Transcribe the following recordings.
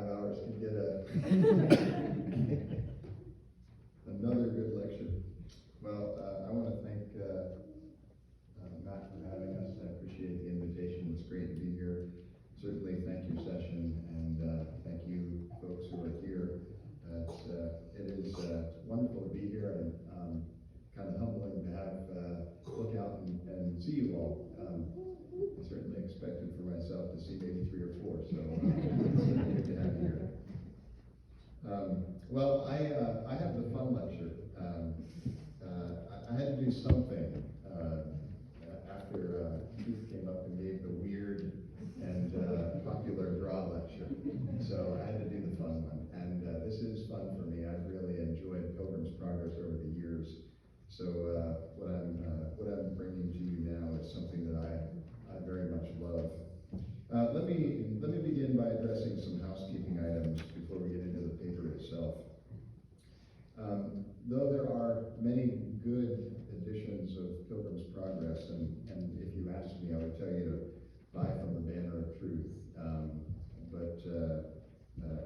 5 hours could get another good lecture. Well, I want to thank Matt for having us. I appreciate the invitation. It's great to be here. Certainly thank your session, and thank you folks who are here. It is wonderful to be here, and kind of humbling to have look out and see you all. I certainly expected for myself to see maybe 3 or 4, so it's good to have you here. Well, I have the fun lecture. I had to do something after Keith came up and gave the weird and popular draw lecture. So I had to do the fun one, and this is fun for me. I've really enjoyed Pilgrim's Progress over the years. So what I'm bringing to you now is something that I very much love. Let me begin by addressing some housekeeping items before we get into the paper itself. Though there are many good editions of Pilgrim's Progress, and if you asked me, I would tell you to buy from the Banner of Truth. But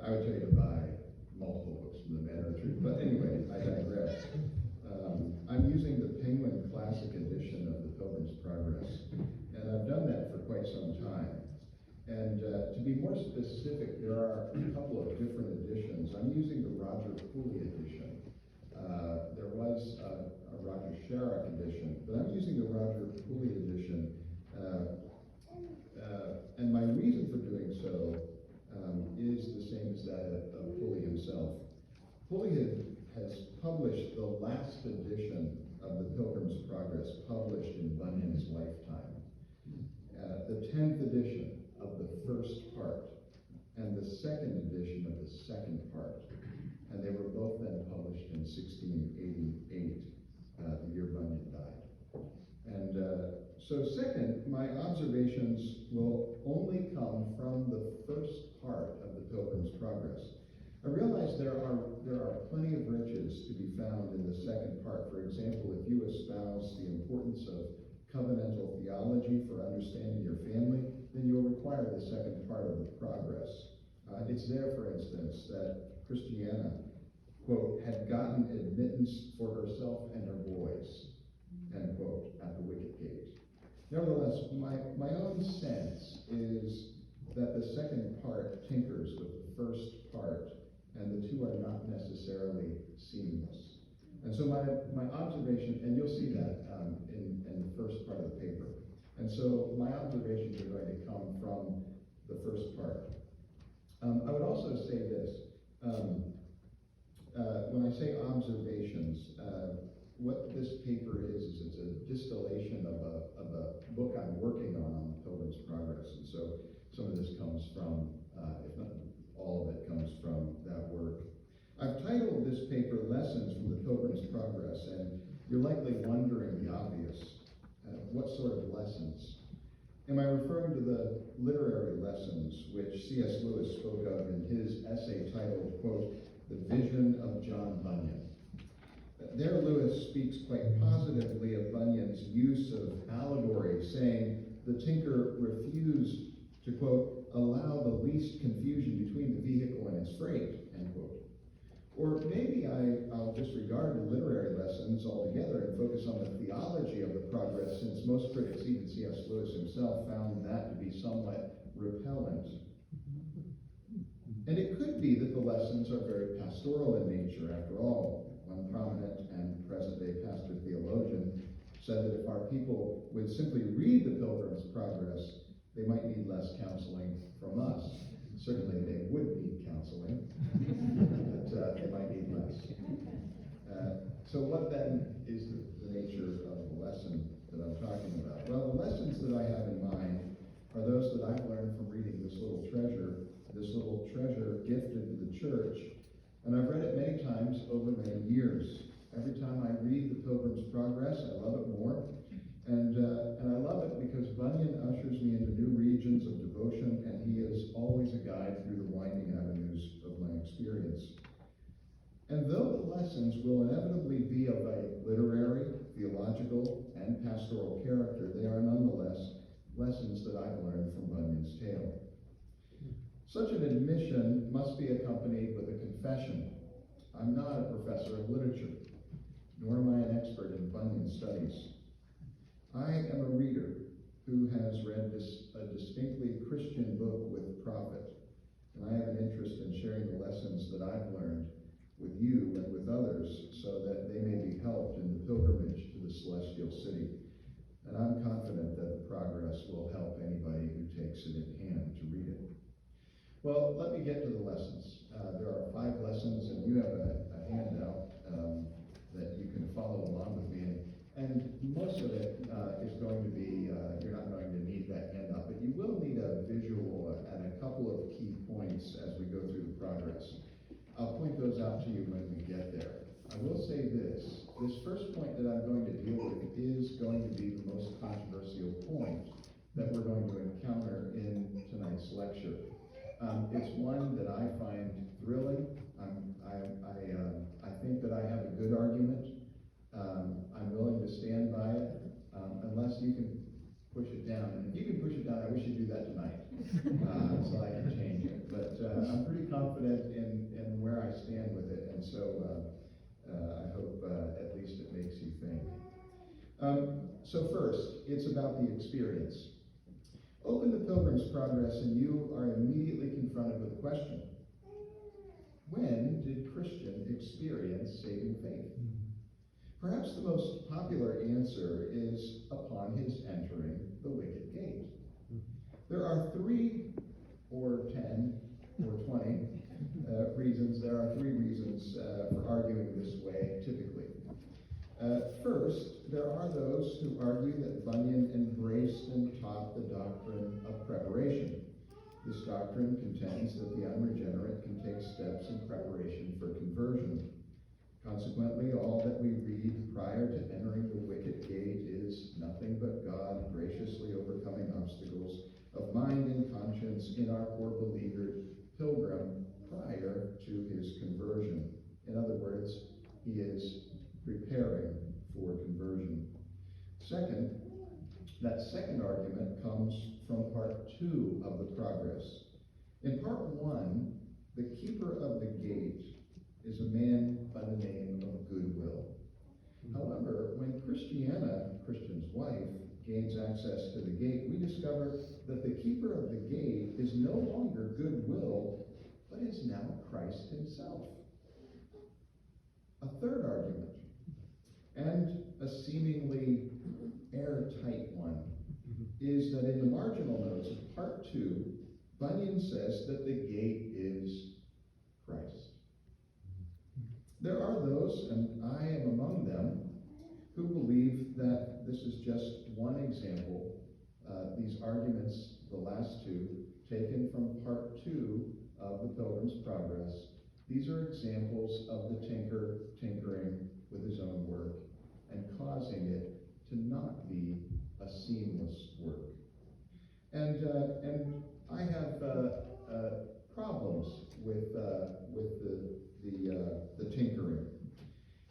I would tell you to buy multiple books from the Banner of Truth. But anyway, I digress. I'm using the Penguin Classic edition of the Pilgrim's Progress, and I've done that for quite some time. And to be more specific, there are a couple of different editions. I'm using the Roger Cooley edition. There was a Roger Sharrock edition, but I'm using the Roger Cooley edition. And my reason for doing so is the same as that of Cooley himself. Cooley has published the last edition of the Pilgrim's Progress, published in Bunyan's lifetime. The 10th edition of the first part, and the second edition of the second part. And they were both then published in 1688, the year Bunyan died. And so second, my observations will only come from the first part of the Pilgrim's Progress. I realize there are plenty of riches to be found in the second part. For example, if you espouse the importance of covenantal theology for understanding your family, then you'll require the second part of the Progress. It's there, for instance, that Christiana, quote, had gotten admittance for herself and her boys, end quote, at the wicket gate. Nevertheless, my own sense is that the second part tinkers with the first part, and the two are not necessarily seamless. And so my observation, and you'll see that in the first part of the paper. And so my observations are going to come from the first part. I would also say this. When I say observations, what this paper is it's a distillation of a book I'm working on Pilgrim's Progress. And so some of this comes from, if not all of it comes from that work. I've titled this paper Lessons from the Pilgrim's Progress, and you're likely wondering the obvious. What sort of lessons? Am I referring to the literary lessons which C.S. Lewis spoke of in his essay titled, quote, The Vision of John Bunyan? There Lewis speaks quite positively of Bunyan's use of allegory, saying the tinker refused to, quote, allow the least confusion between the vehicle and its freight, end quote. Or maybe I'll disregard the literary lessons altogether and focus on the theology of the Progress, since most critics, even C.S. Lewis himself, found that to be somewhat repellent. And it could be that the lessons are very pastoral in nature, after all. One prominent and present-day pastor theologian said that if our people would simply read the Pilgrim's Progress, they might need less counseling from us. Certainly they would need counseling, but they might need less. So what then is the nature of the lesson that I'm talking about? Well, the lessons that I have in mind are those that I've learned from reading this little treasure gifted to the church. And I've read it many times over many years. Every time I read the Pilgrim's Progress, I love it more. And I love it because Bunyan ushers me into new regions of devotion, and he is always a guide through the winding avenues of my experience. And though the lessons will inevitably be of a literary, theological, and pastoral character, they are nonetheless lessons that I've learned from Bunyan's tale. Such an admission must be accompanied with a confession. I'm not a professor of literature, nor am I an expert in Bunyan studies. I am a reader who has read a distinctly Christian book with profit, and I have an interest in sharing the lessons that I've learned with you and with others so that they may be helped in the pilgrimage to the celestial city. And I'm confident that the Progress will help anybody who takes it in hand to read it. Well, let me get to the lessons. There are 5 lessons, and you have a handout that you can follow along with me. And most of it is going to be, you're not going to need that handout, but you will need a visual and a couple of key points as we go through the Progress. I'll point those out to you when we get there. I will say this first point that I'm going to deal with is going to be the most controversial point that we're going to encounter in tonight's lecture. It's one that I find thrilling. I think that I have a good argument. I'm willing to stand by it, unless you can push it down. And if you can push it down, I wish you'd do that tonight, so I can change it. But I'm pretty confident in where I stand with it, and so I hope at least it makes you think. So first, it's about the experience. Open the Pilgrim's Progress and you are immediately confronted with a question. When did Christian experience saving faith? Perhaps the most popular answer is upon his entering the wicket gate. There are 3 or 10 or 20 reasons. There are 3 reasons for arguing this way, typically. First, there are those who argue that Bunyan embraced and taught the doctrine of preparation. This doctrine contends that the unregenerate can take steps in preparation for conversion. Consequently, all that we read prior to entering the wicket gate is nothing but God graciously overcoming obstacles of mind and conscience in our poor beleaguered pilgrim prior to his conversion. In other words, he is preparing for conversion. Second, that second argument comes from part 2 of the Progress. In part 1, the keeper of the gate is a man by the name of Goodwill. However, when Christiana, Christian's wife, gains access to the gate, we discover that the keeper of the gate is no longer Goodwill, but is now Christ himself. A third argument, and a seemingly airtight one, is that in the marginal notes of part 2, Bunyan says that the gate is Christ. There are those, and I am among them, who believe that this is just one example. These arguments, the last 2, taken from part 2 of the Pilgrim's Progress, these are examples of the tinker tinkering with his own work and causing it to not be a seamless work. And I have problems with the tinkering,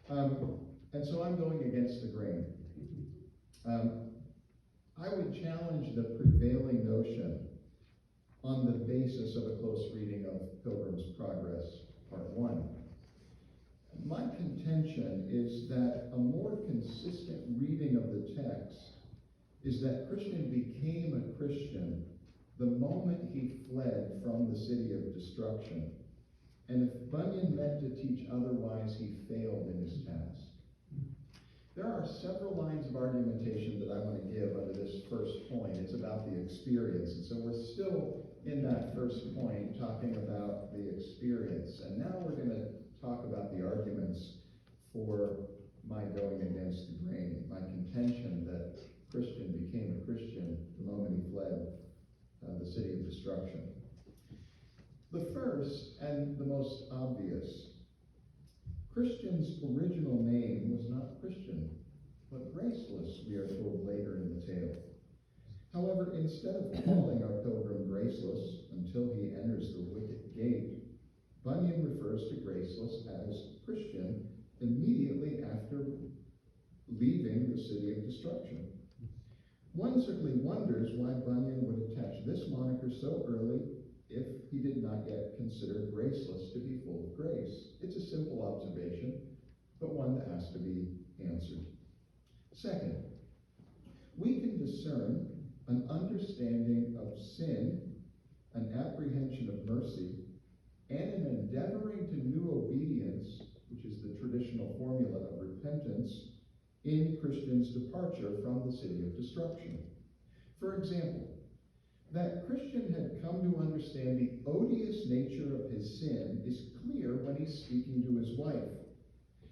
and so I'm going against the grain. I would challenge the prevailing notion on the basis of a close reading of Pilgrim's Progress, Part 1. My contention is that a more consistent reading of the text is that Christian became a Christian the moment he fled from the city of destruction. And if Bunyan meant to teach otherwise, he failed in his task. There are several lines of argumentation that I want to give under this first point. It's about the experience. And so we're still in that first point talking about the experience. And now we're going to talk about the arguments for my going against the grain, my contention that Christian became a Christian the moment he fled the city of destruction. The first and the most obvious, Christian's original name was not Christian, but Graceless, we are told later in the tale. However, instead of calling our pilgrim Graceless until he enters the wicket gate, Bunyan refers to Graceless as Christian immediately after leaving the city of destruction. One certainly wonders why Bunyan would attach this moniker so early if he did not yet consider graceless to be full of grace. It's a simple observation, but one that has to be answered. Second, we can discern an understanding of sin, an apprehension of mercy, and an endeavoring to new obedience, which is the traditional formula of repentance, in Christian's departure from the city of destruction. For example, that Christian had come to understand the odious nature of his sin is clear when he's speaking to his wife.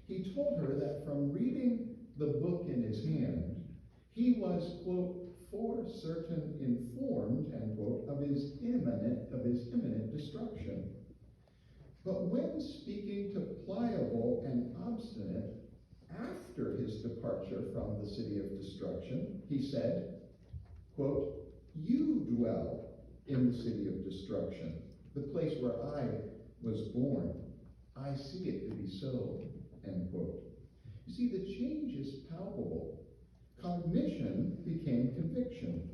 He told her that from reading the book in his hand, he was, quote, for certain informed, end quote, of his imminent destruction. But when speaking to Pliable and Obstinate after his departure from the city of destruction, he said, quote, you dwell in the city of destruction, the place where I was born. I see it to be so, end quote. You see, the change is palpable. Cognition became conviction.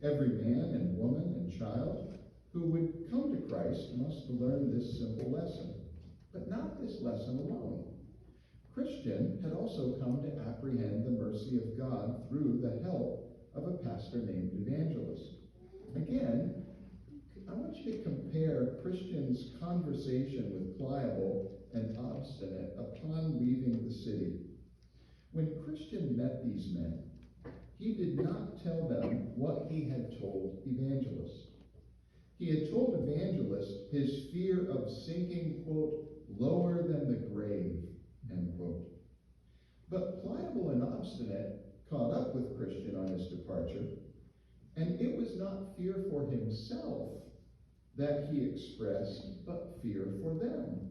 Every man and woman and child who would come to Christ must learn this simple lesson. But not this lesson alone. Christian had also come to apprehend the mercy of God through the help of a pastor named Evangelist. Again, I want you to compare Christian's conversation with Pliable and Obstinate upon leaving the city. When Christian met these men, he did not tell them what he had told Evangelist. He had told Evangelist his fear of sinking, quote, lower than the grave, end quote. But Pliable and Obstinate caught up with Christian on his departure, and it was not fear for himself that he expressed, but fear for them.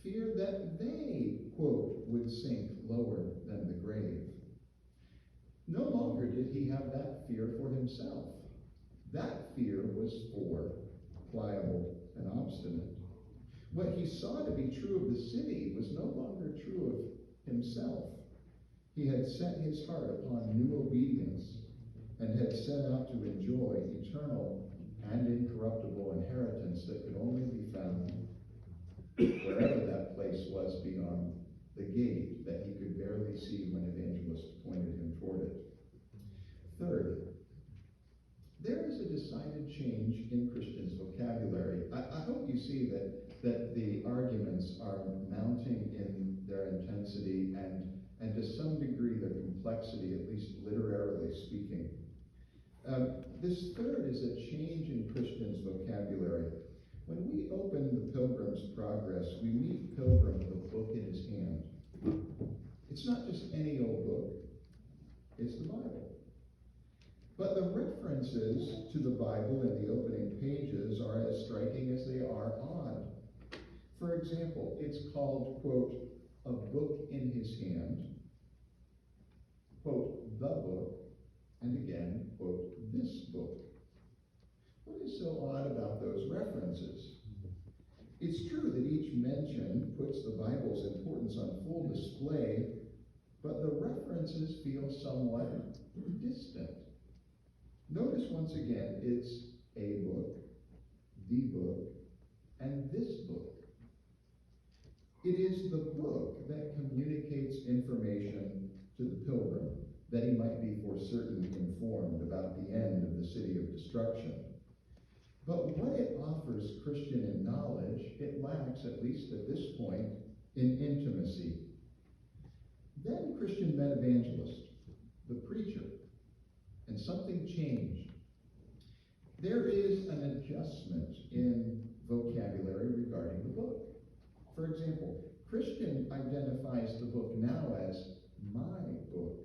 Fear that they, quote, would sink lower than the grave. No longer did he have that fear for himself. That fear was for Pliable and Obstinate. What he saw to be true of the city was no longer true of himself. He had set his heart upon new obedience and had set out to enjoy eternal and incorruptible inheritance that could only be found wherever that place was beyond the gate that he could barely see when Evangelist pointed him toward it. Third, there is a decided change in Christian's vocabulary. I hope you see that the arguments are mounting in their intensity and to some degree their complexity, at least literarily speaking. This third is a change in Christian's vocabulary. When we open the Pilgrim's Progress, we meet Pilgrim with a book in his hand. It's not just any old book, it's the Bible. But the references to the Bible in the opening pages are as striking as they are odd. For example, it's called, quote, a book in his hand, quote, the book, and again, quote, this book. What is so odd about those references? It's true that each mention puts the Bible's importance on full display, but the references feel somewhat distant. Notice once again, it's a book, the book, and this book. It is the book that communicates information to the pilgrim, that he might be for certain informed about the end of the city of destruction. But what it offers Christian in knowledge, it lacks, at least at this point, in intimacy. Then Christian met Evangelist, the preacher, and something changed. There is an adjustment in vocabulary regarding the book. For example, Christian identifies the book now as my book.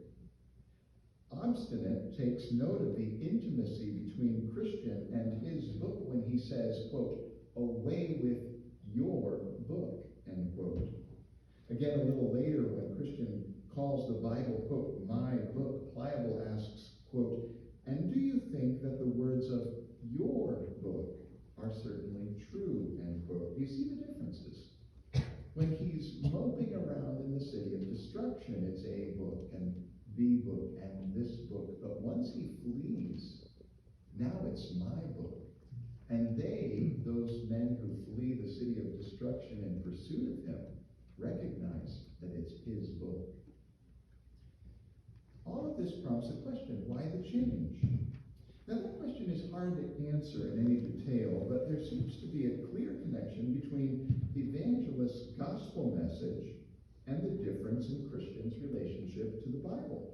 Obstinate takes note of the intimacy between Christian and his book when he says, quote, away with your book, end quote. Again, a little later, when Christian calls the Bible, quote, my book, Pliable asks, quote, and do you think that the words of your book are certainly true, end quote. You see the differences. When he's moping around in the city of destruction, it's a book, and the book, and this book. But once he flees, now it's my book, And they, those men who flee the city of destruction in pursuit of him, recognize that it's his book. All of this prompts a question: why the change? Now, that question is hard to answer in any detail, but there seems to be a clear connection between the evangelist's gospel message and the difference in Christians' relationship to the Bible.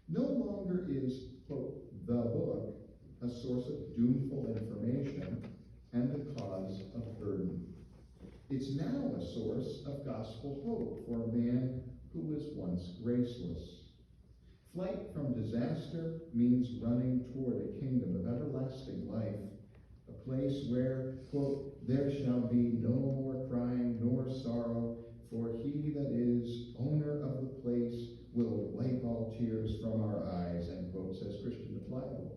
No longer is, quote, the book a source of doomful information and the cause of burden. It's now a source of gospel hope for a man who was once graceless. Flight from disaster means running toward a kingdom of everlasting life, a place where, quote, there shall be no more crying nor sorrow, for he that is owner of the place will wipe all tears from our eyes, end quote, says Christian Pliable.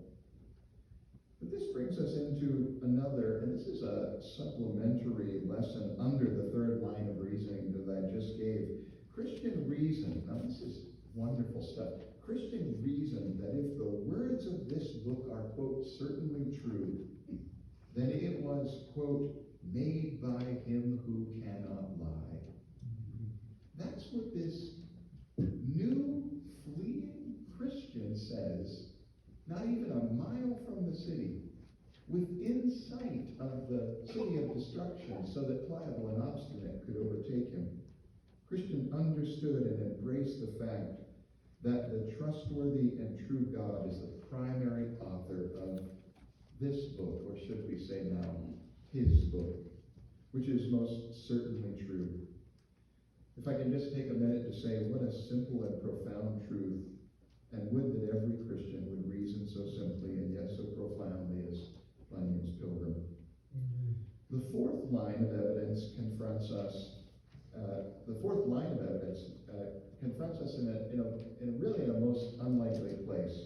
But this brings us into another, and this is a supplementary lesson under the third line of reasoning that I just gave. Christian reason, now this is wonderful stuff. Christian reason that if the words of this book are, quote, certainly true, then it was, quote, made by him who cannot lie. That's what this new fleeing Christian says, not even a mile from the city, within sight of the city of destruction, so that Pliable and Obstinate could overtake him. Christian understood and embraced the fact that the trustworthy and true God is the primary author of this book, or should we say now, his book, which is most certainly true. If I can just take a minute to say what a simple and profound truth, and would that every Christian would reason so simply and yet so profoundly as Bunyan's Pilgrim. The fourth line of evidence confronts us. Confronts us in a really a most unlikely place.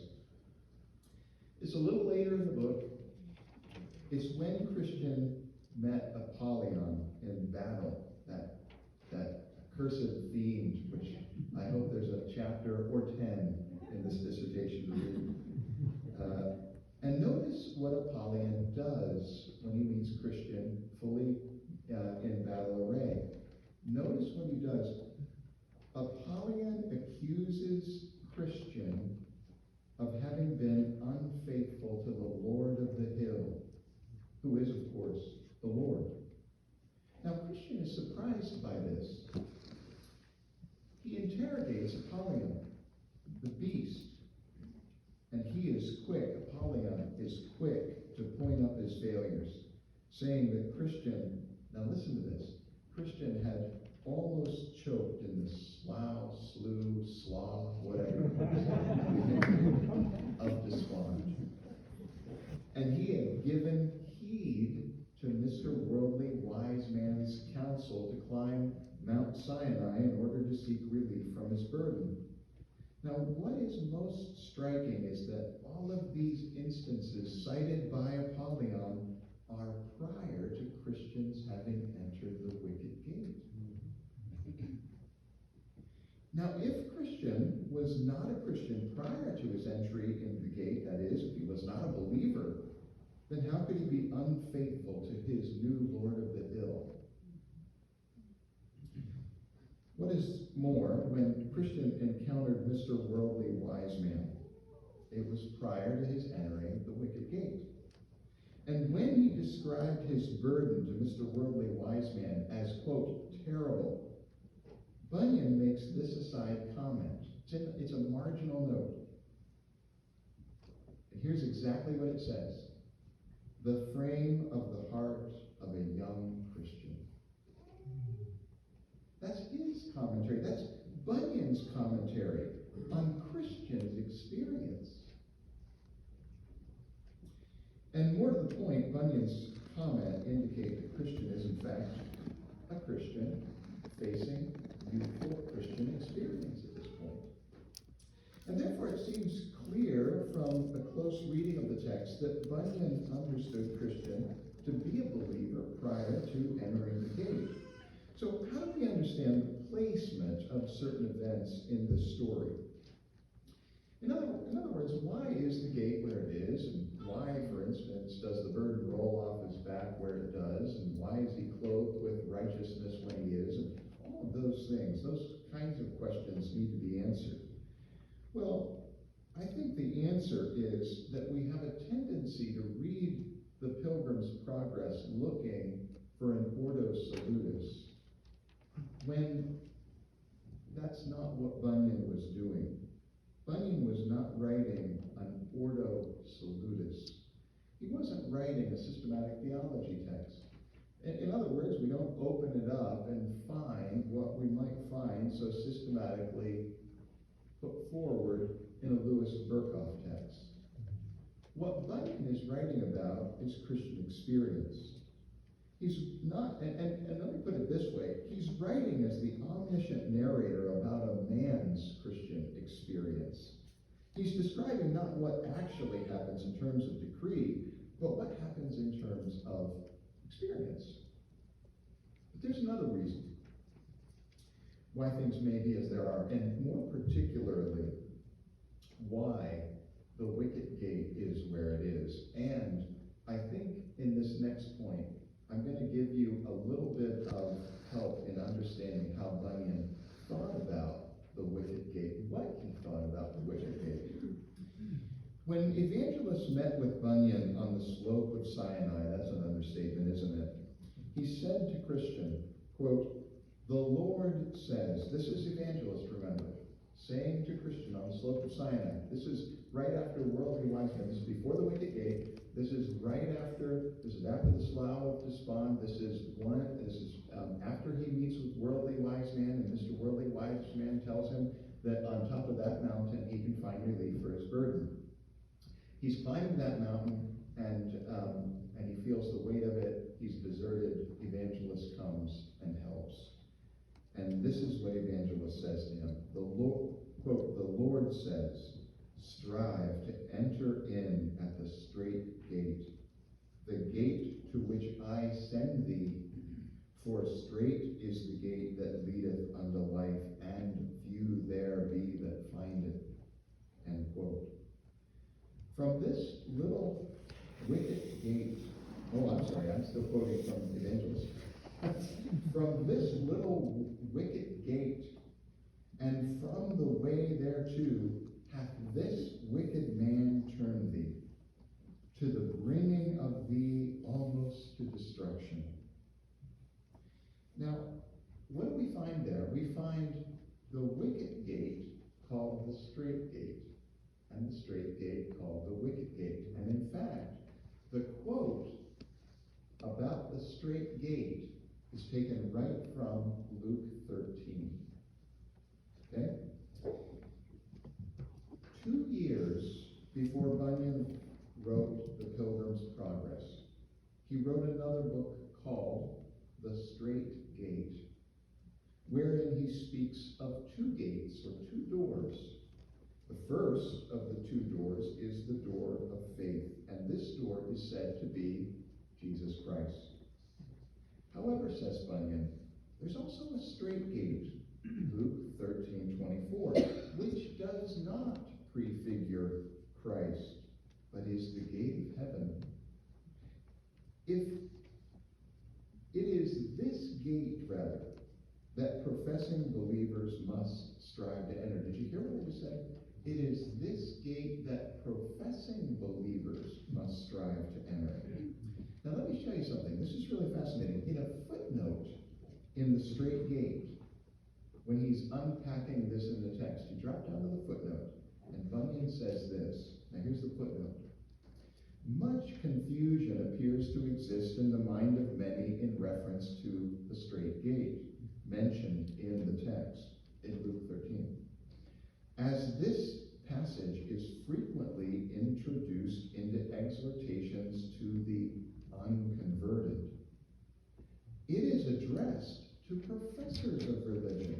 It's a little later in the book. It's when Christian met Apollyon in battle, that accursed fiend, which I hope there's a chapter or 10 in this dissertation to read. And notice what Apollyon does when he meets Christian fully in battle array. Notice what he does. Apollyon accuses Christian of having been unfaithful to the Lord of the hill, who is, of course, the Lord. Now, Christian is surprised by this. He interrogates Apollyon, the beast, and he is quick, Apollyon is quick to point up his failures, saying that Christian, now listen to this, Christian had almost choked in the slough, whatever, of despond. And he had given heed to Mr. Worldly Wise Man's counsel to climb Mount Sinai in order to seek relief from his burden. Now, what is most striking is that all of these instances cited by Apollyon are prior to Christians having entered the wicket gate. Now, if Christian was not a Christian prior to his entry into the gate, that is, if he was not a believer, then how could he be unfaithful to his new Lord of the Hill? What is more, when Christian encountered Mr. Worldly Wise Man, it was prior to his entering the wicket gate. And when he described his burden to Mr. Worldly Wise Man as, quote, terrible, Bunyan makes this aside comment. It's a marginal note. And here's exactly what it says. The frame of the heart of a young Christian. That's his commentary. That's Bunyan's commentary on Christian's experience. And more to the point, Bunyan's comment indicates that Christian is, in fact, a Christian facing youthful Christian experience at this point. And therefore it seems clear from a close reading of the text that Bunyan understood Christian to be a believer prior to entering the gate. So how do we understand the placement of certain events in this story? In other words, why is the gate where it is, and why, for instance, does the burden roll off his answer is that we have a tendency to read the Pilgrim's Progress looking for an Ordo Salutis, when that's not what Bunyan was doing. Bunyan was not writing an Ordo Salutis. He wasn't writing a systematic theology text. In other words, we don't open it up and find what we might find so systematically put forward in a Louis Berkhoff text. What Bunyan is writing about is Christian experience. He's not, and let me put it this way, he's writing as the omniscient narrator about a man's Christian experience. He's describing not what actually happens in terms of decree, but what happens in terms of experience. But there's another reason why things may be as they are, and more particularly, why the wicket gate is where it is. And I think in this next point, I'm going to give you a little bit of help in understanding how Bunyan thought about the wicket gate, what he thought about the wicket gate. When evangelists met with Bunyan on the slope of Sinai, that's an understatement, isn't it? He said to Christian, quote, "The Lord says," this is evangelist, remember, saying to Christian on the slope of Sinai. This is right after worldly wise men. This is before the wicket gate. This is after the Slough of Despond. This is after he meets with worldly wise man, and Mr. Worldly Wise Man tells him that on top of that mountain he can find relief for his burden. He's climbing that mountain, and he feels the weight of it. He's deserted. Evangelist comes and helps. And this is what Evangelist says to him. The Lord, quote, "The Lord says, strive to enter in at the strait gate, the gate to which I send thee, for strait is the gate that leadeth unto life, and few there be that find it." End quote. From this little wicket gate, I'm still quoting from Evangelist. From this little wicket gate, and from the way thereto, hath this wicked man turned thee, to the bringing of thee almost to destruction. Now, what do we find there? We find the wicket gate called the strait gate, and the strait gate called the wicket gate. And in fact, the quote about the strait gate is taken right from Luke 13. Okay? 2 years before Bunyan wrote The Pilgrim's Progress, he wrote another book called The Strait Gate, wherein he speaks of 2 gates, or 2 doors. The first of the 2 doors is the door of faith, and this door is said to be Jesus Christ. However, says Bunyan, there's also a strait gate, Luke 13:24, which does not prefigure Christ, but is the gate of heaven. If it is this gate, rather, that professing believers must strive to enter. Did you hear what I just said? It is this gate that professing believers must strive to enter. Now let me show you something. This is really fascinating. In a footnote in the strait gate, when he's unpacking this in the text, you drop down to the footnote, and Bunyan says this. Now here's the footnote. Much confusion appears to exist in the mind of many in reference to the strait gate mentioned in the text in Luke 13. As this passage is frequently introduced into exhortations to the unconverted, it is addressed to professors of religion,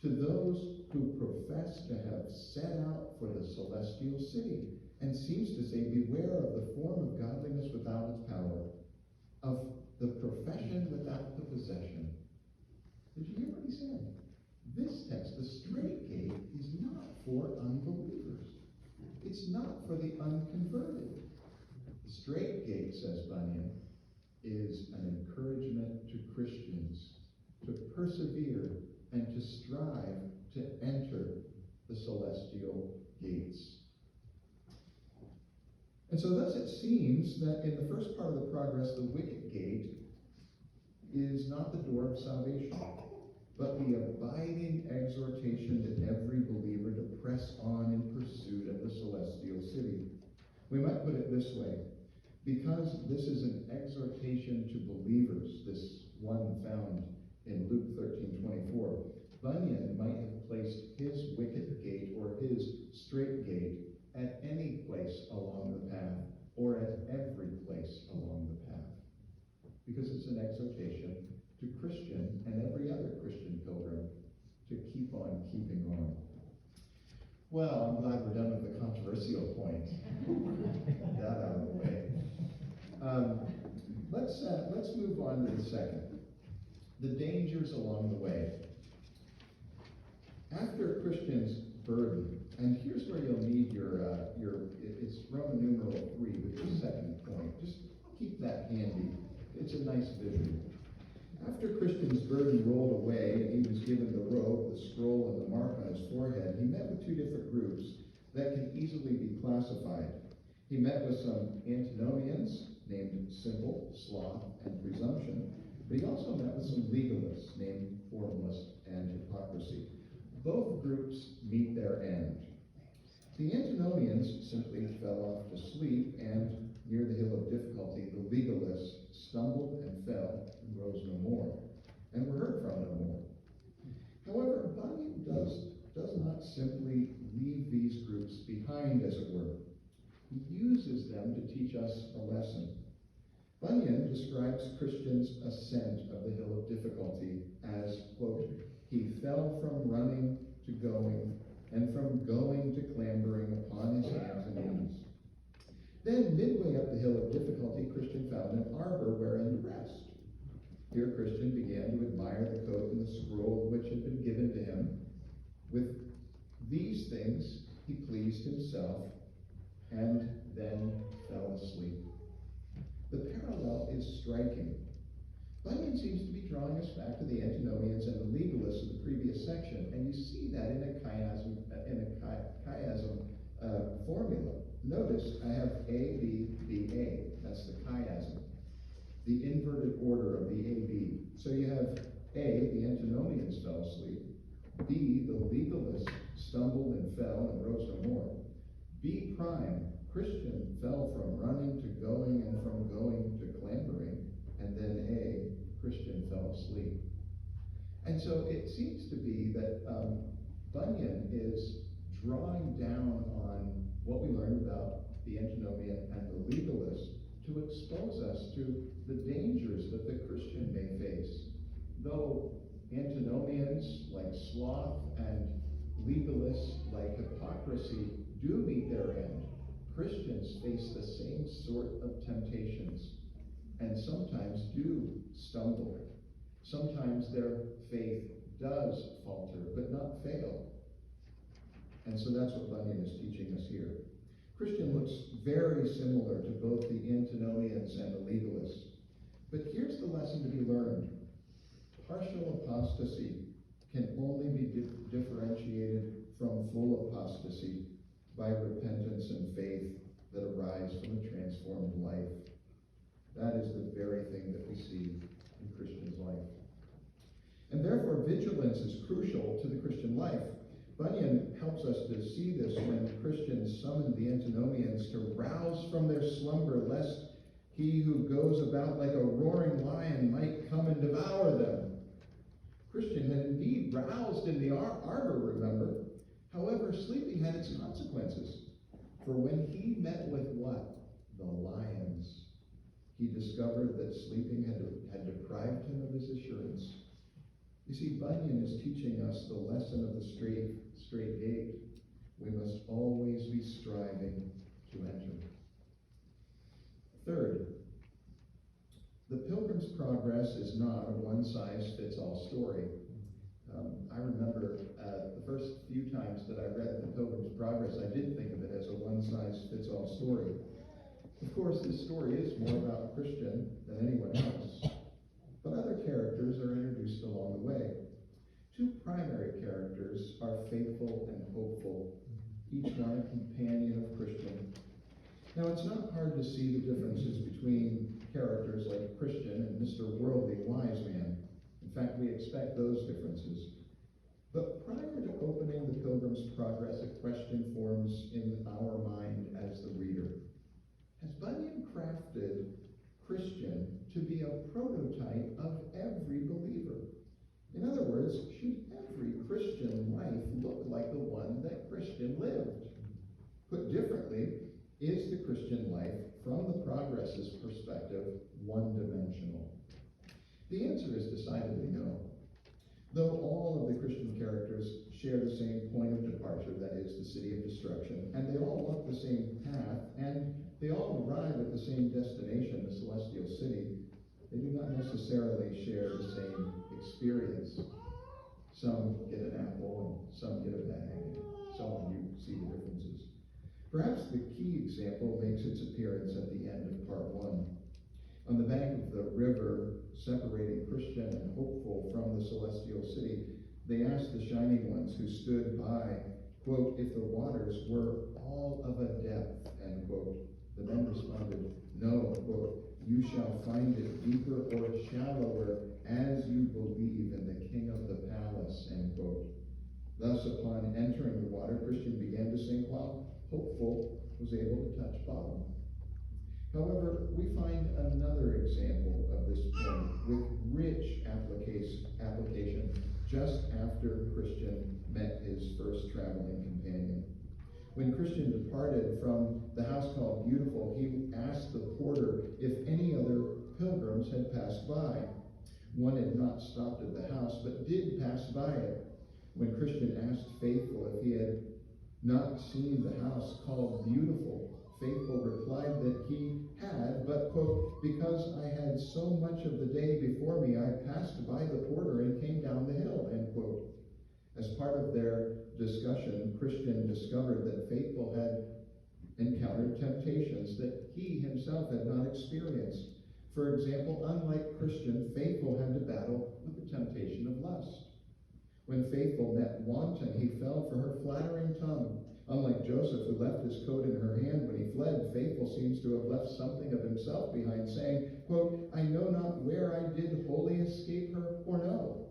to those who profess to have set out for the celestial city, and seems to say, beware of the form of godliness without its power, of the profession without the possession. Did you hear what he said? This text, the strait gate, is not for unbelievers. It's not for the unconverted. The strait gate, says Bunyan, is an encouragement to Christians to persevere and to strive to enter the celestial gates. so thus it seems that in the first part of the progress, the wicket gate is not the door of salvation, but the abiding exhortation to every believer to press on in pursuit of the celestial city. We might put it this way: because this is an exhortation to believers, this one found in Luke 13:24, Bunyan might have placed his wicket gate or his straight gate at any place along the path, or at every place along the path, because it's an exhortation to Christian and every other Christian pilgrim to keep on keeping on. Well, I'm glad we're done with the controversial point. Get that out of the way. Let's move on to the second. The dangers along the way. After a Christian's burden, and here's where you'll need it's Roman numeral 3 with your second point. Just keep that handy. It's a nice visual. After Christian's burden rolled away and he was given the robe, the scroll, and the mark on his forehead, he met with two different groups that can easily be classified. He met with some antinomians named simple, sloth, and presumption, but he also met with some legalists named formalist and hypocrisy. Both groups meet their end. The antinomians simply fell off to sleep, and near the hill of difficulty, the legalists stumbled and fell and rose no more, and were heard from no more. However, Bunyan does not simply leave these groups behind, as it were. He uses them to teach us a lesson. Bunyan describes Christians' ascent of the hill of difficulty as, quote, he fell from running to going, and from going to clambering upon his hands and knees. Then, midway up the hill of difficulty, Christian found an arbor wherein to rest. Here Christian began to admire the coat and the scroll which had been given to him. With these things he pleased himself, and then fell asleep. The parallel is striking. Bunyan seems to be drawing us back to the antinomians and the legalists of the previous section, and you see that in a chiasm formula. Notice I have A, B, B, A. That's the chiasm, the inverted order of the A, B. So you have A, the antinomians fell asleep. B, the legalists stumbled and fell and rose no more. B prime, Christian fell from running to going and from going to clambering. And then A, Christian fell asleep. And so it seems to be that Bunyan is drawing down on what we learned about the antinomian and the legalist to expose us to the dangers that the Christian may face. Though antinomians like sloth and legalists like hypocrisy do meet their end, Christians face the same sort of temptations, and sometimes do stumble. Sometimes their faith does falter, but not fail. And so that's what Bunyan is teaching us here. Christian looks very similar to both the antinomians and the legalists. But here's the lesson to be learned. Partial apostasy can only be differentiated from full apostasy by repentance and faith that arise from a transformed life. That is the very thing that we see in Christian's life. And therefore, vigilance is crucial to the Christian life. Bunyan helps us to see this when Christians summoned the antinomians to rouse from their slumber, lest he who goes about like a roaring lion might come and devour them. Christian had indeed roused in the arbor, remember? However, sleeping had its consequences. For when he met with what? The lions. He discovered that sleeping had deprived him of his assurance. You see, Bunyan is teaching us the lesson of the straight gate. We must always be striving to enter. Third, the Pilgrim's Progress is not a one-size-fits-all story. I remember the first few times that I read the Pilgrim's Progress, I did think of it as a one-size-fits-all story. Of course, this story is more about Christian than anyone else, but other characters are introduced along the way. Two primary characters are faithful and hopeful, each one a companion of Christian. Now, Now, it's not hard to see the differences between characters like Christian and Mr. Worldly Wise Man. In fact, we expect those differences. But prior to opening the Pilgrim's Progress, a question forms in our mind as the reader. Has Bunyan crafted Christian to be a prototype of every believer? In other words, should every Christian life look like the one that Christian lived? Put differently, is the Christian life, from the Progress's perspective, one-dimensional? The answer is decidedly no. Though all of the Christian characters share the same point of departure, that is, the city of destruction, and they all walk the same path, and they all arrive at the same destination, the celestial city, they do not necessarily share the same experience. Some get an apple, and some get a bag, and so on. You see the differences. Perhaps the key example makes its appearance at the end of part 1. On the bank of the river, separating Christian and hopeful from the celestial city, they asked the shining ones who stood by, quote, if the waters were all of a depth, end quote. The men responded, no, quote, you shall find it deeper or shallower as you believe in the King of the palace, end quote. Thus, upon entering the water, Christian began to sink while hopeful was able to touch bottom. However, we find another example of this point with rich application just after Christian met his first traveling companion. When Christian departed from the house called Beautiful, he asked the porter if any other pilgrims had passed by. One had not stopped at the house, but did pass by it. When Christian asked Faithful if he had not seen the house called Beautiful, Faithful replied that he had, but, quote, because I had so much of the day before me, I passed by the porter and came down the hill, end quote. As part of their discussion, Christian discovered that Faithful had encountered temptations that he himself had not experienced. For example, unlike Christian, Faithful had to battle with the temptation of lust. When Faithful met Wanton, he fell for her flattering tongue. Unlike Joseph, who left his coat in her hand when he fled, Faithful seems to have left something of himself behind, saying, quote, I know not where I did wholly escape her or no,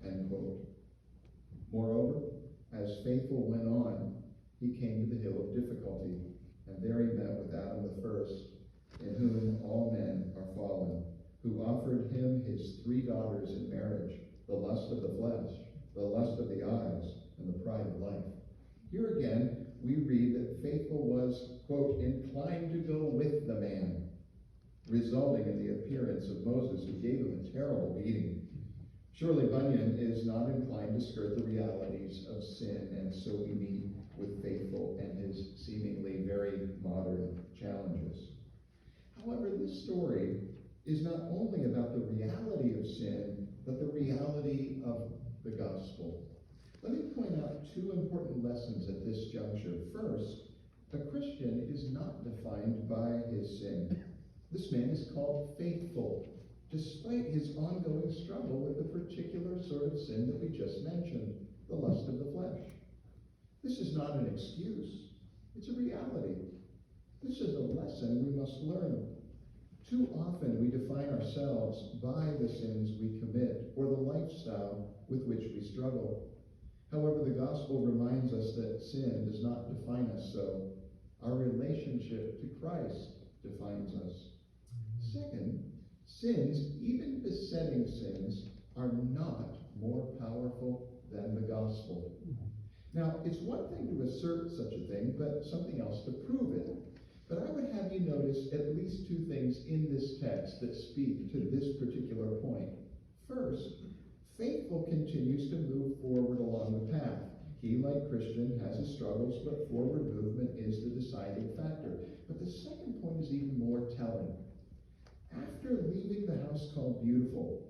end quote. Moreover, as Faithful went on, he came to the hill of difficulty, and there he met with Adam the first, in whom all men are fallen, who offered him his 3 daughters in marriage, the lust of the flesh, the lust of the eyes, and the pride of life. Here again, we read that Faithful was, quote, inclined to go with the man, resulting in the appearance of Moses, who gave him a terrible beating. Surely Bunyan is not inclined to skirt the realities of sin, and so we meet with Faithful and his seemingly very modern challenges. However, this story is not only about the reality of sin, but the reality of the gospel. Let me point out 2 important lessons at this juncture. First, a Christian is not defined by his sin. This man is called faithful, despite his ongoing struggle with the particular sort of sin that we just mentioned, the lust of the flesh. This is not an excuse. It's a reality. This is a lesson we must learn. Too often we define ourselves by the sins we commit or the lifestyle with which we struggle. However, the gospel reminds us that sin does not define us so. Our relationship to Christ defines us. Second, sins, even besetting sins, are not more powerful than the gospel. Now, it's one thing to assert such a thing, but something else to prove it. But I would have you notice at least 2 things in this text that speak to this particular point. First, Faithful continues to move forward along the path. He, like Christian, has his struggles, but forward movement is the deciding factor. But the second point is even more telling. After leaving the house called Beautiful,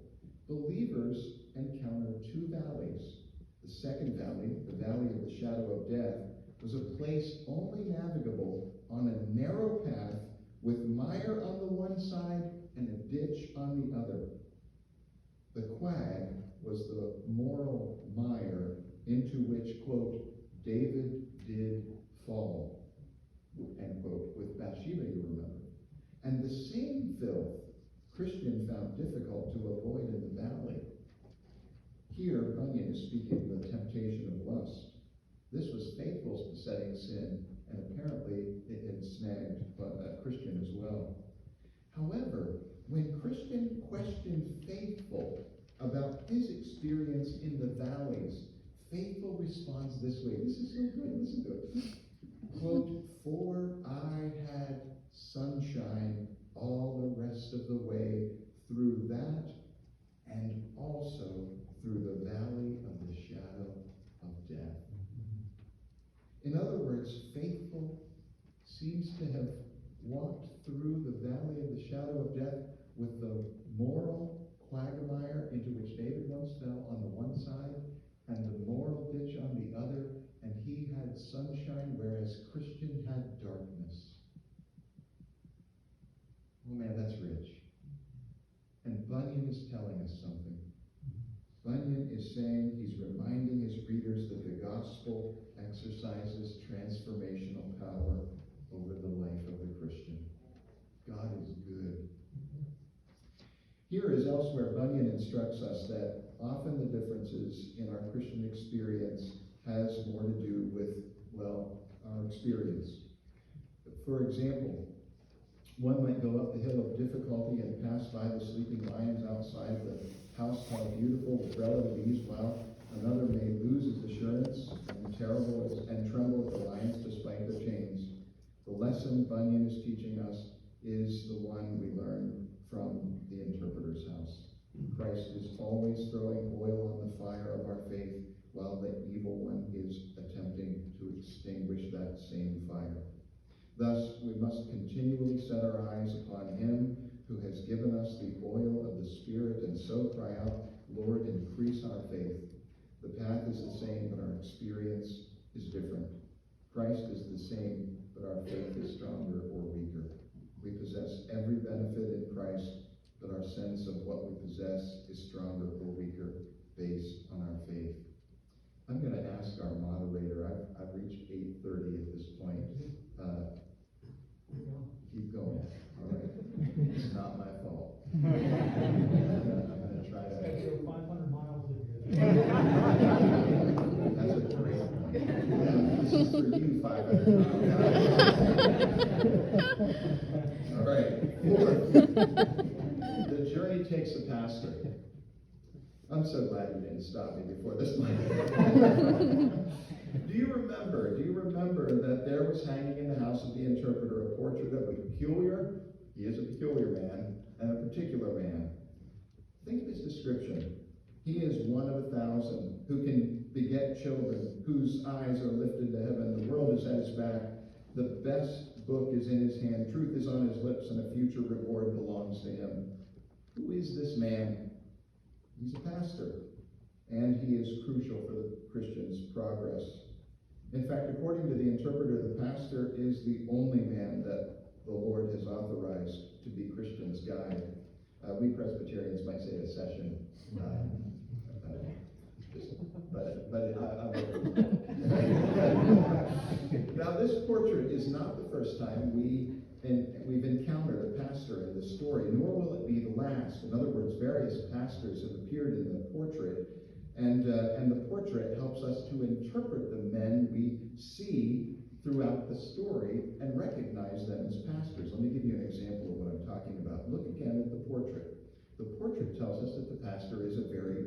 believers encounter 2 valleys. The second valley, the valley of the shadow of death, was a place only navigable on a narrow path with mire on the one side and a ditch on the other. The quag was the moral mire into which, quote, David did fall, end quote, with Bathsheba And the same filth Christian found difficult to avoid in the valley. Here, Bunyan is speaking of the temptation of lust. This was Faithful's besetting sin, and apparently it had snagged Christian as well. However, when Christian questioned Faithful about his experience in the valleys, Faithful responds this way. This is so good. Listen to it. Quote, "For I had sunshine all the rest of the way through that, and also through the valley of the shadow of death." In other words, Faithful seems to have walked through the valley of the shadow of death with the moral quagmire into which David once fell on the one side and the moral ditch on the other, and he had sunshine, whereas Christian had darkness. Oh man, that's rich. And Bunyan is telling us something. Bunyan is saying, he's reminding his readers that the gospel exercises transformational power over the life of the Christian. God is good. Here, as elsewhere, Bunyan instructs us that often the differences in our Christian experience has more to do with, well, our experience. For example, one might go up the hill of difficulty and pass by the sleeping lions outside the house called Beautiful with relative ease, while another may lose his assurance and tremble at the lions despite their chains. The lesson Bunyan is teaching us is the one we learn from the interpreter's house. Christ is always throwing oil on the fire of our faith, while the evil one is attempting to extinguish that same fire. Thus, we must continually set our eyes upon him who has given us the oil of the Spirit, and so cry out, "Lord, increase our faith." The path is the same, but our experience is different. Christ is the same, but our faith is stronger or weaker. We possess every benefit in Christ, but our sense of what we possess is stronger or weaker based on our faith. I'm going to ask our moderator, I've reached 8:30 at this point. Keep going. All right. It's not my fault. I'm going to try to. It's going to 500 miles of here. That's a great one. Yeah, this is for you, 500 miles. All right. Fourth, the journey takes the pastor. I'm so glad you didn't stop me before this point. Do you remember that there was hanging in the house of the interpreter a portrait of he is a peculiar man, and a particular man. Think of his description. He is one of 1,000 who can beget children, whose eyes are lifted to heaven. The world is at his back. The best book is in his hand. Truth is on his lips, and a future reward belongs to him. Who is this man? He's a pastor, and he is crucial for the Christian's progress. In fact, according to the interpreter, the pastor is the only man that the Lord has authorized to be Christian's guide. We Presbyterians might say a session guide. Now, this portrait is not the first time we've encountered a pastor in this story, nor will it be the last. In other words, various pastors have appeared in the portrait, and the portrait helps us to interpret the men we see throughout the story and recognize them as pastors. Let me give you an example of what I'm talking about. Look again at the portrait. The portrait tells us that the pastor is a very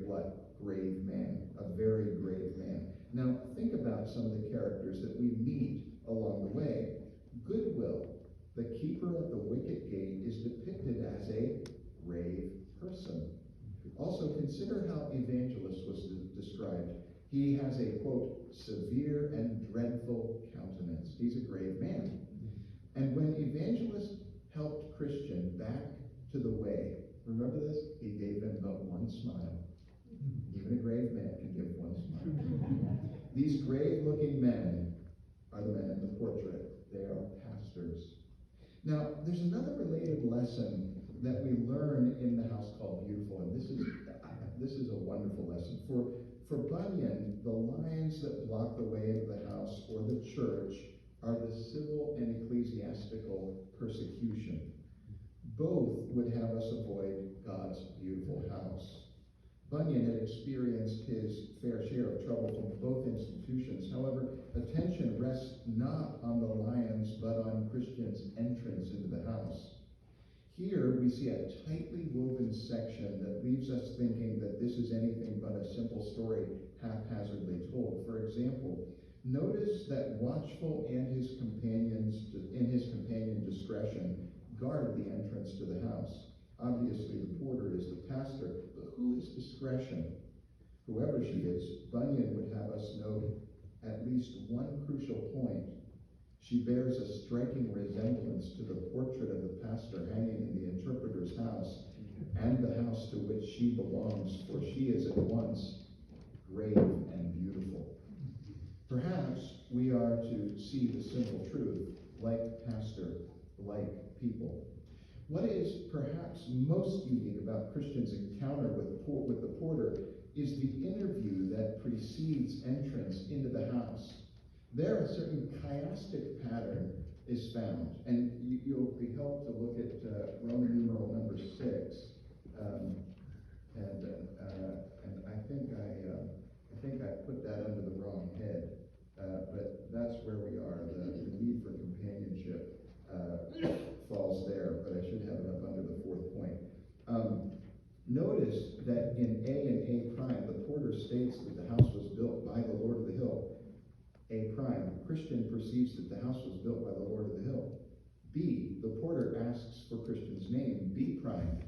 grave man, a very grave man. Now, think about some of the characters that we meet along the way. Goodwill, the keeper of the wicket gate, is depicted as a grave person. Also, consider how Evangelist was described. He has a, quote, severe and dreadful countenance. He's a grave man. And when Evangelist helped Christian back to the way, remember this? He gave him but one smile. Even a grave man can give one smile. These grave-looking men are the men in the portrait. They are pastors. Now, there's another related lesson that we learn in the house called Beautiful, and this is a wonderful lesson. For Bunyan, the lines that block the way into the house or the church are the civil and ecclesiastical persecution. Both would have us avoid God's beautiful house. Bunyan had experienced his fair share of trouble from both institutions. However, attention rests not on the lions, but on Christians' entrance into the house. Here we see a tightly woven section that leaves us thinking that this is anything but a simple story haphazardly told. For example, notice that watchful and his companions, in his companion discretion, guard the entrance to the house. Obviously, the porter is the pastor, but who is discretion? Whoever she is, Bunyan would have us note at least one crucial point. She bears a striking resemblance to the portrait of the pastor hanging in the interpreter's house and the house to which she belongs, for she is at once grave and beautiful. Perhaps we are to see the simple truth, like pastor, like people. What is perhaps most unique about Christian's encounter with the porter is the interview that precedes entrance into the house. There, a certain chiastic pattern is found, and you'll be helped to look at Roman numeral number 6, and I think I put that under the wrong head, but that's where we are. The need for companionship falls there, but I should have it up under the 4th point. Notice that in A and A prime, the porter states that the house was built by the Lord of the hill. A prime, Christian perceives that the house was built by the Lord of the hill. B, the porter asks for Christian's name. B prime,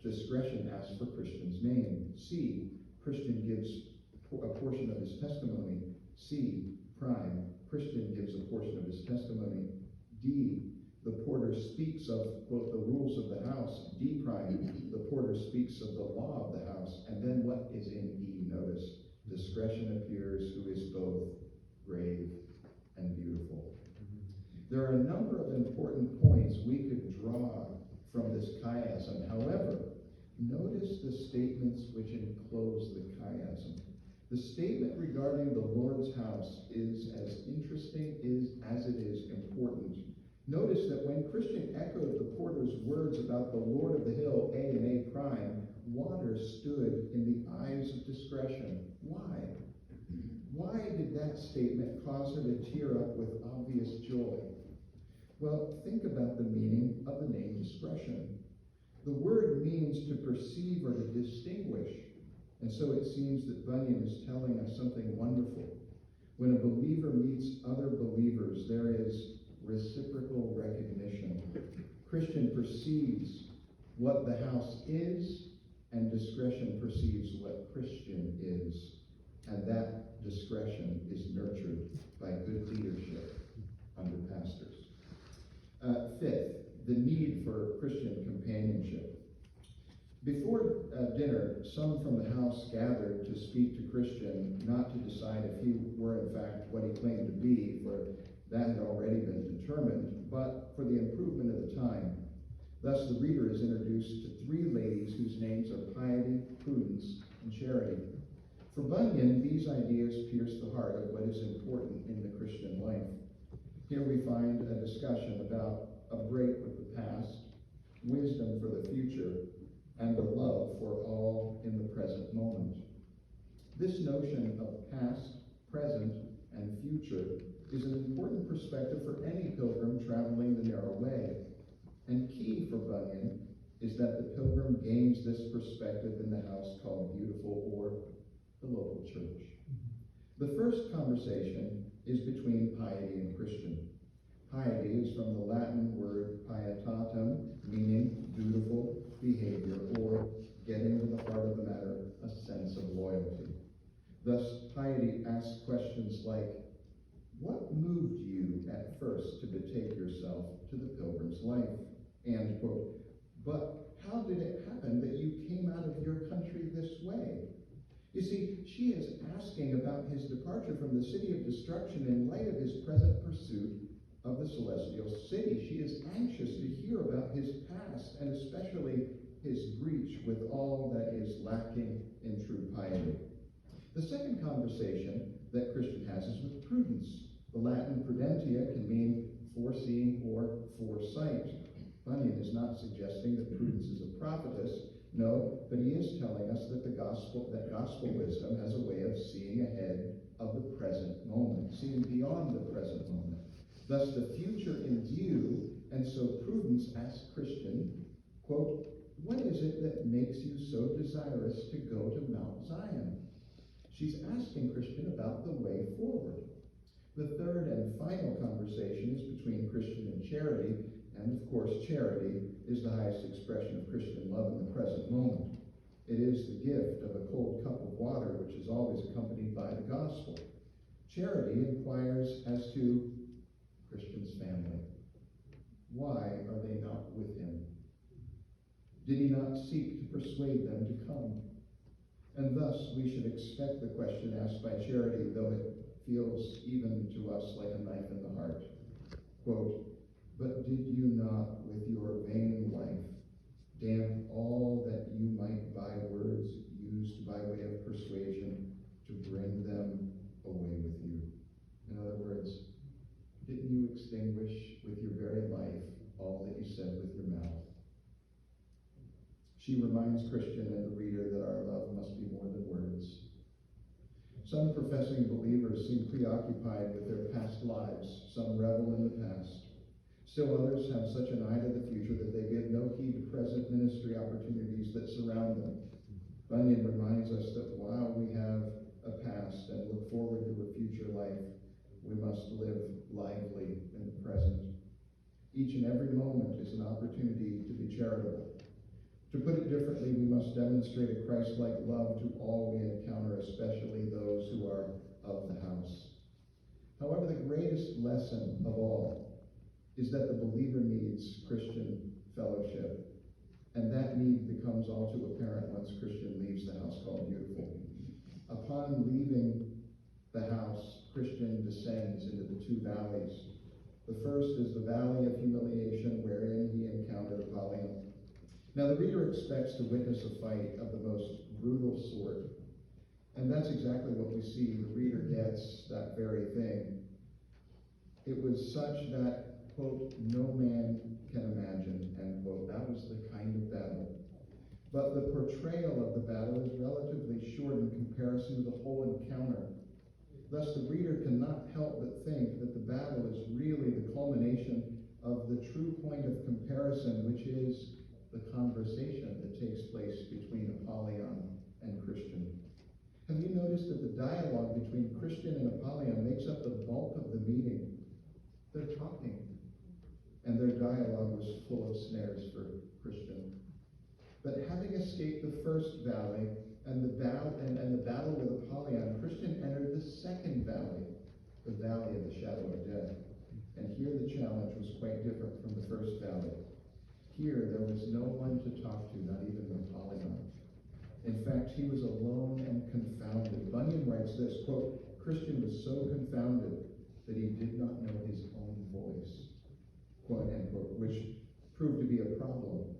discretion asks for Christian's name. C, Christian gives a portion of his testimony. C prime, Christian gives a portion of his testimony. D, the porter speaks of, quote, the rules of the house. D prime, the porter speaks of the law of the house. And then what is in E? Notice, discretion appears, who is both grave and beautiful. There are a number of important points we could draw from this chiasm. However, notice the statements which enclose the chiasm. The statement regarding the Lord's house is as interesting as it is important. Notice that when Christian echoed the porter's words about the Lord of the hill, A and A prime, water stood in the eyes of discretion. Why? Why did that statement cause her to tear up with obvious joy? Well, think about the meaning of the name discretion. The word means to perceive or to distinguish. And so it seems that Bunyan is telling us something wonderful. When a believer meets other believers, there is reciprocal recognition. Christian perceives what the house is, and discretion perceives what Christian is. And that discretion is nurtured by good leadership under pastors. 5th, the need for Christian companionship. Before dinner, some from the house gathered to speak to Christian, not to decide if he were in fact what he claimed to be, for that had already been determined, but for the improvement of the time. Thus the reader is introduced to 3 ladies whose names are Piety, Prudence, and Charity. For Bunyan, these ideas pierce the heart of what is important in the Christian life. Here we find a discussion about a break with the past, wisdom for the future, and a love for all in the present moment. This notion of past, present, and future is an important perspective for any pilgrim traveling the narrow way. And key for Bunyan is that the pilgrim gains this perspective in the house called Beautiful, or the local church. The first conversation is between Piety and Christian. Piety is from the Latin word pietatem, meaning dutiful behavior, or getting to the heart of the matter, a sense of loyalty. Thus, Piety asks questions like, what moved you at first to betake yourself to the pilgrim's life? And, quote, but how did it happen that you came out of your country this way? You see, she is asking about his departure from the city of destruction in light of his present pursuit of the celestial city. She is anxious to hear about his past, and especially his breach with all that is lacking in true piety. The second conversation that Christian has is with Prudence. The Latin prudentia can mean foreseeing or foresight. Bunyan is not suggesting that Prudence is a prophetess, no, but he is telling us that gospel wisdom has a way of seeing ahead of the present moment, seeing beyond the present moment. Thus the future in view, and so Prudence asks Christian, quote, what is it that makes you so desirous to go to Mount Zion? She's asking Christian about the way forward. The third and final conversation is between Christian and Charity, and of course Charity is the highest expression of Christian love in the present moment. It is the gift of a cold cup of water, which is always accompanied by the gospel. Charity inquires as to Christian's family. Why are they not with him? Did he not seek to persuade them to come? And thus we should expect the question asked by Charity, though it feels even to us like a knife in the heart. Quote, but did you not with your vain life damp all that you might by words used by way of persuasion to bring them away with you? In other words, didn't you extinguish with your very life all that you said with your mouth? She reminds Christian and the reader that our love must be more than words. Some professing believers seem preoccupied with their past lives. Some revel in the past. Still others have such an eye to the future that they give no heed to present ministry opportunities that surround them. Bunyan reminds us that while we have a past and look forward to a future life, we must live lively in the present. Each and every moment is an opportunity to be charitable. To put it differently, we must demonstrate a Christ-like love to all we encounter, especially those who are of the house. However, the greatest lesson of all is that the believer needs Christian fellowship, and that need becomes all too apparent once Christian leaves the house called Beautiful. Upon leaving the house, Christian descends into the two valleys. The first is the valley of humiliation, wherein he encountered Apollyon. Now the reader expects to witness a fight of the most brutal sort, and that's exactly what we see. The reader gets that very thing. It was such that, quote, no man can imagine, end quote. That was the kind of battle. But the portrayal of the battle is relatively short in comparison to the whole encounter. Thus the reader cannot help but think that the battle is really the culmination of the true point of comparison, which is the conversation that takes place between Apollyon and Christian. Have you noticed that the dialogue between Christian and Apollyon makes up the bulk of the meeting? They're talking, and their dialogue was full of snares for Christian. But having escaped the first valley and the battle with Apollyon, Christian entered the second valley, the valley of the shadow of death. And here the challenge was quite different from the first valley. Here there was no one to talk to, not even Apollyon. In fact, he was alone and confounded. Bunyan writes this, quote, Christian was so confounded that he did not know his own voice, quote, end quote, which proved to be a problem.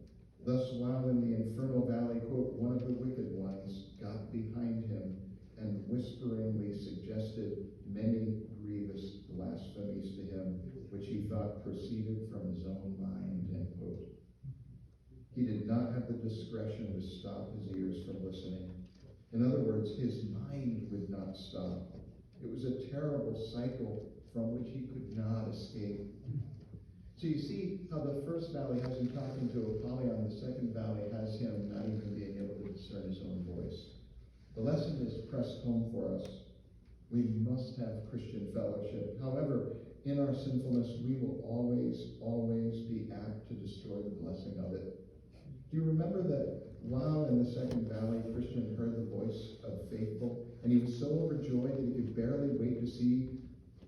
Thus, while in the infernal valley, quote, one of the wicked ones got behind him and whisperingly suggested many grievous blasphemies to him, which he thought proceeded from his own mind, end quote. He did not have the discretion to stop his ears from listening. In other words, his mind would not stop. It was a terrible cycle from which he could not escape. So you see how the first valley has him talking to Apollyon, the second valley has him not even being able to discern his own voice. The lesson is pressed home for us. We must have Christian fellowship. However, in our sinfulness, we will always be apt to destroy the blessing of it. Do you remember that while in the second valley, Christian heard the voice of faithful, and he was so overjoyed that he could barely wait to see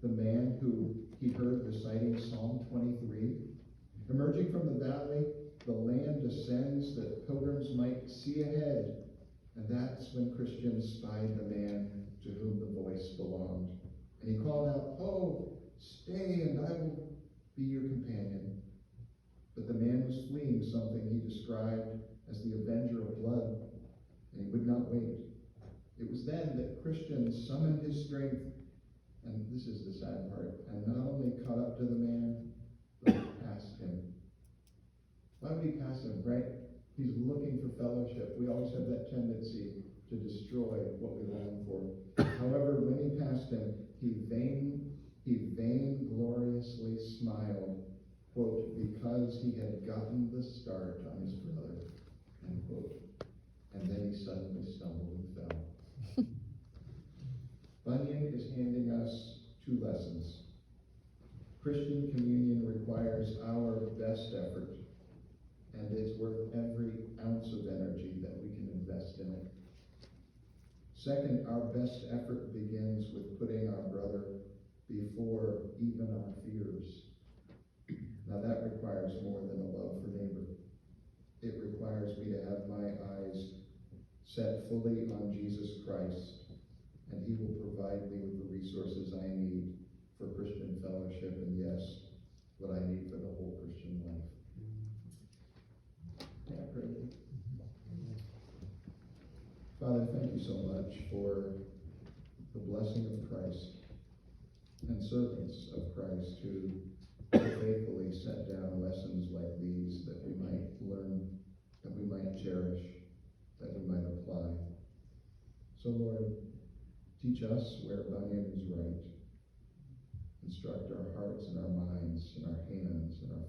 the man who he heard reciting Psalm 23? Emerging from the valley, the land descends that pilgrims might see ahead, and that's when Christian spied the man to whom the voice belonged. And he called out, "Oh, stay, and I will be your companion." But the man was fleeing something he described as the avenger of blood, and he would not wait. It was then that Christian summoned his strength, and this is the sad part, and not only caught up to the man, but passed him. passive, right? He's looking for fellowship. We always have that tendency to destroy what we long for. However, when he passed him, he vaingloriously smiled, quote, because he had gotten the start on his brother, end quote. And then he suddenly stumbled and fell. Bunyan is handing us two lessons. Christian communion requires our best effort, and it's worth every ounce of energy that we can invest in it. Second, our best effort begins with putting our brother before even our fears. Now that requires more than a love for neighbor. It requires me to have my eyes set fully on Jesus Christ, and he will provide me with the resources I need for Christian fellowship, and yes, what I need for the whole Christian life. May I pray? Father, thank you so much for the blessing of Christ and servants of Christ who faithfully set down lessons like these that we might learn, that we might cherish, that we might apply. So Lord, teach us where Bunyan is right. Instruct our hearts and our minds and our hands and our